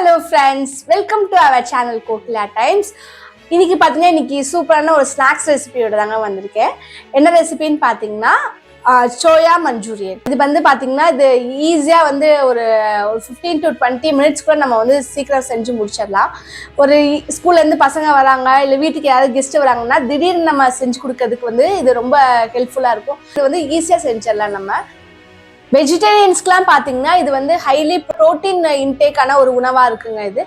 Hello friends, welcome to our channel KOKILA Times. இன்னைக்கு பாத்தீங்கன்னா இன்னைக்கு சூப்பரான ஒரு ஸ்நாக்ஸ் ரெசிபியோட தாங்க வந்திருக்கேன். என்ன ரெசிபின்னு பாத்தீங்கன்னா சோயா மஞ்சூரியன். இது வந்து பாத்தீங்கன்னா இது ஈஸியா வந்து ஒரு 15 to 20 மினிட்ஸ் கூட நம்ம வந்து சீக்கிரம் செஞ்சு முடிச்சிடலாம். ஒரு ஸ்கூல்ல இருந்து பசங்க வராங்க இல்ல வீட்டுக்கு யாராவது கெஸ்ட் வராங்கன்னா திடீர்னு நம்ம செஞ்சு கொடுக்கறதுக்கு வந்து இது ரொம்ப ஹெல்ப்ஃபுல்லா இருக்கும். இது வந்து ஈஸியா செஞ்சிடலாம். நம்ம வெஜிடேரியன்ஸ்க்குலாம் பார்த்தீங்கன்னா இது வந்து ஹைலி ப்ரோட்டீன் இன்டேக்கான ஒரு உணவாக இருக்குங்க. இது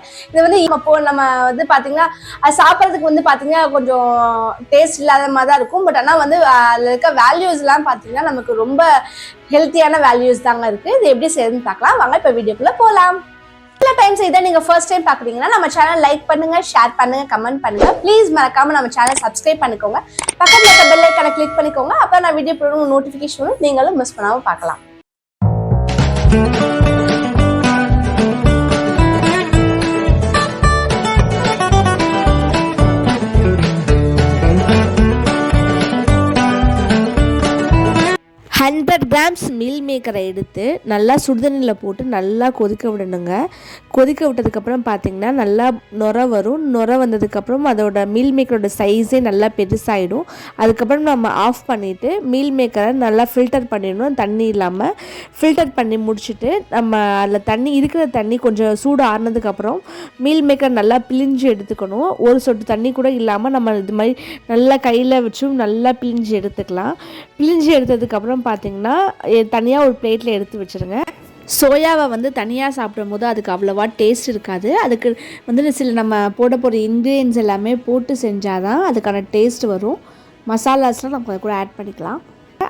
வந்து நம்ம வந்து பார்த்தீங்கன்னா அது சாப்பிட்றதுக்கு வந்து பார்த்தீங்கன்னா கொஞ்சம் டேஸ்ட் இல்லாத மாதிரி தான் இருக்கும். பட் ஆனால் வந்து அதில் இருக்க வேல்யூஸ்லாம் பார்த்தீங்கன்னா நமக்கு ரொம்ப ஹெல்த்தியான வேல்யூஸ் தாங்க இருக்குது. இது எப்படி செய்யுதுன்னு பார்க்கலாம் வாங்க. இப்போ வீடியோக்குள்ளே போகலாம். சில டைம்ஸ் இதை நீங்கள் ஃபர்ஸ்ட் டைம் பார்க்குறீங்கன்னா நம்ம சேனல் லைக் பண்ணுங்கள், ஷேர் பண்ணுங்கள், கமெண்ட் பண்ணுங்கள். ப்ளீஸ் மறக்காமல் நம்ம சேனல் சப்ஸ்கிரைப் பண்ணிக்கோங்க. பக்கத்தில் இருக்க பெல் ஐக்கானை கிளிக் பண்ணிக்கோங்க. அப்போ நான் வீடியோ போடுற நோட்டிஃபிகேஷன் நீங்களும் மிஸ் பண்ணாமல் பார்க்கலாம். grams மீல் மேக்கரை எடுத்து நல்லா சுடுதண்ணியில் போட்டு நல்லா கொதிக்க விடணுங்க. கொதிக்க விட்டதுக்கப்புறம் பார்த்திங்கன்னா நல்லா நுர வரும். நுர வந்ததுக்கப்புறம் அதோட மீல் மேக்கரோட சைஸே நல்லா பெருசாகிடும். அதுக்கப்புறம் நம்ம ஆஃப் பண்ணிவிட்டு மீல் மேக்கரை நல்லா ஃபில்டர் பண்ணிடணும். தண்ணி இல்லாமல் ஃபில்டர் பண்ணி முடிச்சுட்டு நம்ம அதில் தண்ணி இருக்கிற தண்ணி கொஞ்சம் சூடு ஆறினதுக்கப்புறம் மீல் மேக்கர் நல்லா பிழிஞ்சு எடுத்துக்கணும். ஒரு சொட்டு தண்ணி கூட இல்லாமல் நம்ம இது மாதிரி நல்லா கையில் வச்சும் நல்லா பிழிஞ்சு எடுத்துக்கலாம். பிழிஞ்சு எடுத்ததுக்கப்புறம் பார்த்திங்கன்னா தனியாக ஒரு பிளேட்டில் எடுத்து வச்சுருங்க. சோயாவை வந்து தனியாக சாப்பிடும் போது அதுக்கு அவ்வளோவா டேஸ்ட் இருக்காது. அதுக்கு வந்து சில நம்ம போட போகிற இன்க்ரீடியன்ஸ் எல்லாமே போட்டு செஞ்சால் தான் அதுக்கான டேஸ்ட் வரும். மசாலாஸ்லாம் நம்ம கூட ஆட் பண்ணிக்கலாம்.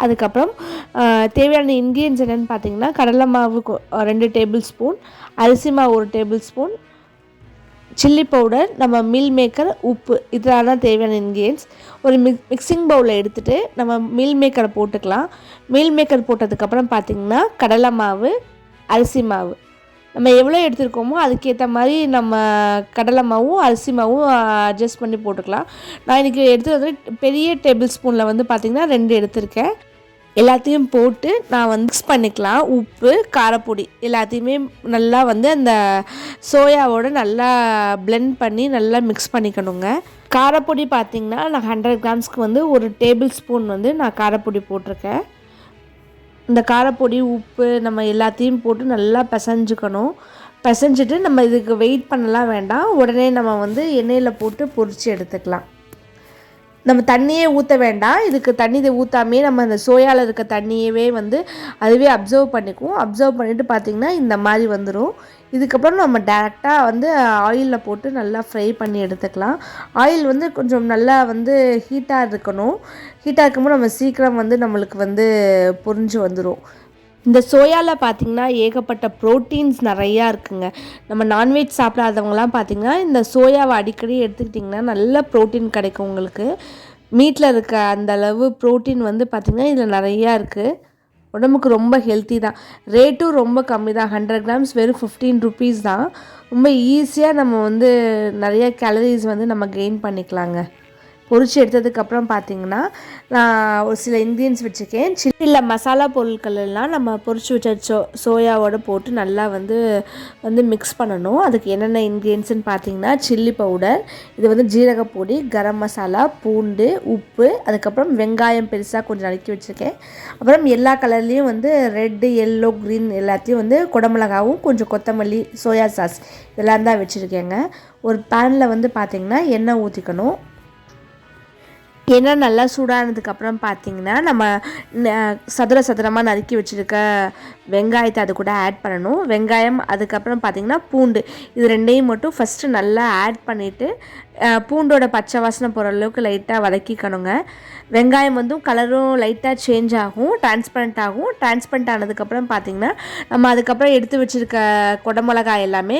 அதுக்கப்புறம் தேவையான இன்க்ரீடியன்ஸ் என்னென்னு பார்த்தீங்கன்னா கடலை மாவு 2 டேபிள் ஸ்பூன், அரிசி மாவு 1 டேபிள் ஸ்பூன், சில்லி பவுடர், நம்ம மீல் மேக்கர், உப்பு, இதெல்லாம் தான் தேவையான இன்க்ரீடியன்ஸ். ஒரு மிக்சிங் பவுலில் எடுத்துகிட்டு நம்ம மீல் மேக்கரை போட்டுக்கலாம். மீல் மேக்கர் போட்டதுக்கப்புறம் பார்த்திங்கன்னா கடலை மாவு, அரிசி மாவு நம்ம எவ்வளோ எடுத்துருக்கோமோ அதுக்கேற்ற மாதிரி நம்ம கடலை மாவும் அரிசி மாவும் அட்ஜஸ்ட் பண்ணி போட்டுக்கலாம். நான் இன்றைக்கி எடுத்துகிட்டு வந்து பெரிய டேபிள் ஸ்பூனில் வந்து பார்த்திங்கன்னா 2 எடுத்திருக்கேன். எல்லாத்தையும் போட்டு நான் வந்து மிக்ஸ் பண்ணிக்கலாம். உப்பு, காரப்பொடி எல்லாத்தையுமே நல்லா வந்து அந்த சோயாவோட நல்லா பிளெண்ட் பண்ணி நல்லா மிக்ஸ் பண்ணிக்கணுங்க. காரப்பொடி பார்த்திங்கன்னா நான் 100 கிராம்ஸ்க்கு வந்து 1 டேபிள் ஸ்பூன் வந்து நான் காரப்பொடி போட்டிருக்கேன். இந்த காரப்பொடி, உப்பு நம்ம எல்லாத்தையும் போட்டு நல்லா பிசைஞ்சுக்கணும். பிசைஞ்சிட்டு நம்ம இதுக்கு வெயிட் பண்ணலாம் வேண்டாம். உடனே நம்ம வந்து எண்ணெயில் போட்டு பொரித்து எடுத்துக்கலாம். நம்ம தண்ணியே ஊற்ற வேண்டாம். இதுக்கு தண்ணி ஊற்றாமே நம்ம அந்த சோயாவில் இருக்க தண்ணியவே வந்து அதுவே அப்சர்வ் பண்ணிக்கும். அப்சர்வ் பண்ணிவிட்டு பார்த்திங்கன்னா இந்த மாதிரி வந்துடும். இதுக்கப்புறம் நம்ம டேரெக்டாக வந்து ஆயிலில் போட்டு நல்லா ஃப்ரை பண்ணி எடுத்துக்கலாம். ஆயில் வந்து கொஞ்சம் நல்லா வந்து ஹீட்டாக இருக்கணும். ஹீட்டாக இருக்கும்போது நம்ம சீக்கிரம் வந்து நம்மளுக்கு வந்து பொரிஞ்சு வந்துடும். இந்த சோயாவில் பார்த்திங்கன்னா ஏகப்பட்ட ப்ரோட்டீன்ஸ் நிறையா இருக்குங்க. நம்ம நான்வெஜ் சாப்பிடாதவங்களாம் பார்த்திங்கன்னா இந்த சோயாவை அடிக்கடி எடுத்துக்கிட்டிங்கன்னா நல்ல ப்ரோட்டீன் கிடைக்கும் உங்களுக்கு. மீட்டில் இருக்க அந்த அளவு ப்ரோட்டீன் வந்து பார்த்திங்கன்னா இதில் நிறையா இருக்குது. உடம்புக்கு ரொம்ப ஹெல்த்தி தான். ரேட்டும் ரொம்ப கம்மி தான். 100 கிராம்ஸ் வெறும் 15 ருபீஸ் தான். ரொம்ப ஈஸியாக நம்ம வந்து நிறைய கேலரிஸ் வந்து நம்ம கெயின் பண்ணிக்கலாங்க. பொரிச்சு எடுத்ததுக்கப்புறம் பார்த்திங்கன்னா நான் ஒரு சில இன்க்ரீடியன்ஸ் வச்சுருக்கேன். சில்லியில் மசாலா பொருட்கள் எல்லாம் நம்ம பொரிச்சு வச்ச சோயாவோடு போட்டு நல்லா வந்து மிக்ஸ் பண்ணணும். அதுக்கு என்னென்ன இன்க்ரீடியன்ஸ்னு பார்த்திங்கன்னா சில்லி பவுடர், இது வந்து ஜீரகப்பொடி, கரம் மசாலா, பூண்டு, உப்பு, அதுக்கப்புறம் வெங்காயம் பெருசாக கொஞ்சம் நறுக்கி வச்சுருக்கேன். அப்புறம் எல்லா கலர்லேயும் வந்து ரெட்டு, எல்லோ, க்ரீன் எல்லாத்தையும் வந்து குடமிளகாவும் கொஞ்சம் கொத்தமல்லி, சோயா சாஸ் இதெல்லாம் தான் வச்சுருக்கேங்க. ஒரு பேனில் வந்து பார்த்திங்கன்னா எண்ணெய் ஊற்றிக்கணும். எண்ணெய் நல்லா சூடானதுக்கப்புறம் பார்த்திங்கன்னா நம்ம சதுரமாக நறுக்கி வச்சுருக்க வெங்காயத்தை அது கூட ஆட் பண்ணணும். வெங்காயம், அதுக்கப்புறம் பார்த்திங்கன்னா பூண்டு, இது ரெண்டையும் மட்டும் ஃபஸ்ட்டு நல்லா ஆட் பண்ணிவிட்டு பூண்டோட பச்சை வாசனை போகிற அளவுக்கு லைட்டாக வதக்கிக்கணுங்க. வெங்காயம் வந்து கலரும் லைட்டாக சேஞ்ச் ஆகும், டிரான்ஸ்பரண்ட் ஆகும். டிரான்ஸ்பரண்ட் ஆனதுக்கப்புறம் பார்த்திங்கன்னா நம்ம அதுக்கப்புறம் எடுத்து வச்சுருக்க குடமிளகாய் எல்லாமே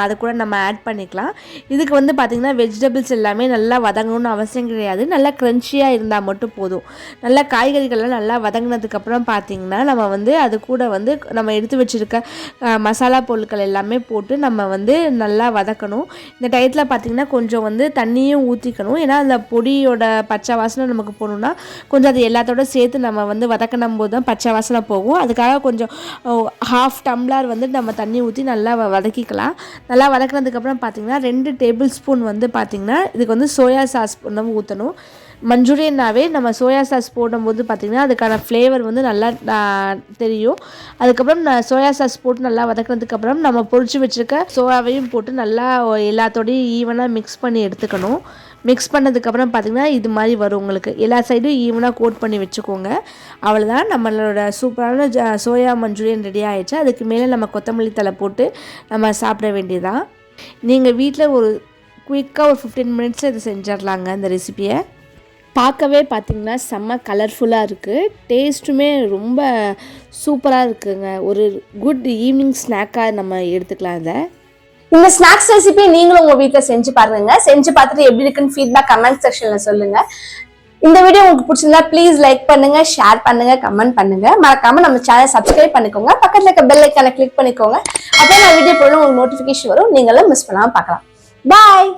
அது கூட நம்ம ஆட் பண்ணிக்கலாம். இதுக்கு வந்து பார்த்திங்கன்னா வெஜிடபிள்ஸ் எல்லாமே நல்லா வதங்கணும்னு அவசியம் கிடையாது. நல்லா க்ரன்ச்சியாக இருந்தால் மட்டும் போதும். நல்லா காய்கறிகள்லாம் நல்லா வதங்கினதுக்கப்புறம் பார்த்திங்கன்னா நம்ம வந்து அது கூட வந்து நம்ம எடுத்து வச்சுருக்க மசாலா பொருட்கள் எல்லாமே போட்டு நம்ம வந்து நல்லா வதக்கணும். இந்த டயத்தில் பார்த்திங்கன்னா கொஞ்சம் வந்து தண்ணியும் ஊற்றிக்கணும். ஏன்னா அந்த பொடியோட பச்சை வாசனை நமக்கு போகணுன்னா கொஞ்சம் அது எல்லாத்தோட சேர்த்து நம்ம வந்து வதக்கணும் போது தான் பச்சை வாசனை போகும். அதுக்காக கொஞ்சம் 1/2 டம்ளர் வந்து நம்ம தண்ணி ஊற்றி நல்லா வதக்கிக்கலாம். நல்லா வதக்கினதுக்கப்புறம் பார்த்திங்கன்னா 2 டேபிள் ஸ்பூன் வந்து பார்த்திங்கன்னா இதுக்கு வந்து சோயா சாஸ் நம்ம ஊற்றணும். மஞ்சூரியன்னாவே நம்ம சோயா சாஸ் போடும்போது பார்த்திங்கன்னா அதுக்கான ஃப்ளேவர் வந்து நல்லா தெரியும். அதுக்கப்புறம் சோயா சாஸ் போட்டு நல்லா வதக்கினதுக்கப்புறம் நம்ம பொரிச்சு வச்சுருக்க சோயாவையும் போட்டு நல்லா எல்லாத்தோடையும் ஈவனாக மிக்ஸ் பண்ணி எடுத்துக்கணும். மிக்ஸ் பண்ணதுக்கப்புறம் பார்த்திங்கன்னா இது மாதிரி வரும். உங்களுக்கு எல்லா சைடும் ஈவனாக கோட் பண்ணி வச்சுக்கோங்க. அவ்வளோதான், நம்மளோட சூப்பரான சோயா மஞ்சூரியன் ரெடி ஆகிடுச்சு. அதுக்கு மேலே நம்ம கொத்தமல்லி தழை போட்டு நம்ம சாப்பிட வேண்டியதான். நீங்கள் வீட்டில் ஒரு குயிக்காக ஒரு 15 மினிட்ஸில் இது செஞ்சிடலாங்க. இந்த ரெசிபியை பார்க்கவே பார்த்திங்கன்னா செம்ம கலர்ஃபுல்லாக இருக்குது. டேஸ்ட்டுமே ரொம்ப சூப்பராக இருக்குங்க. ஒரு குட் ஈவினிங் ஸ்நாக்காக நம்ம எடுத்துக்கலாம். இதை இந்த ஸ்நாக்ஸ் ரெசிபி நீங்களும் உங்க வீட்டுல செஞ்சு பாருங்க. செஞ்சு பார்த்துட்டு எப்படி இருக்குன்னு ஃபீட்பேக் கமெண்ட் செக்ஷன்ல சொல்லுங்க. இந்த வீடியோ உங்களுக்கு பிடிச்சிருந்தா ப்ளீஸ் லைக் பண்ணுங்க, ஷேர் பண்ணுங்க, கமெண்ட் பண்ணுங்க. மறக்காம நம்ம சேனல் சப்ஸ்கிரைப் பண்ணிக்கோங்க. பக்கத்துல இருக்க பெல் ஐக்கானை கிளிக் பண்ணிக்கோங்க. அப்போ நான் வீடியோ போடணும் உங்களுக்கு நோட்டிஃபிகேஷன் வரும். நீங்களும் மிஸ் பண்ணாம பார்க்கலாம். பாய்.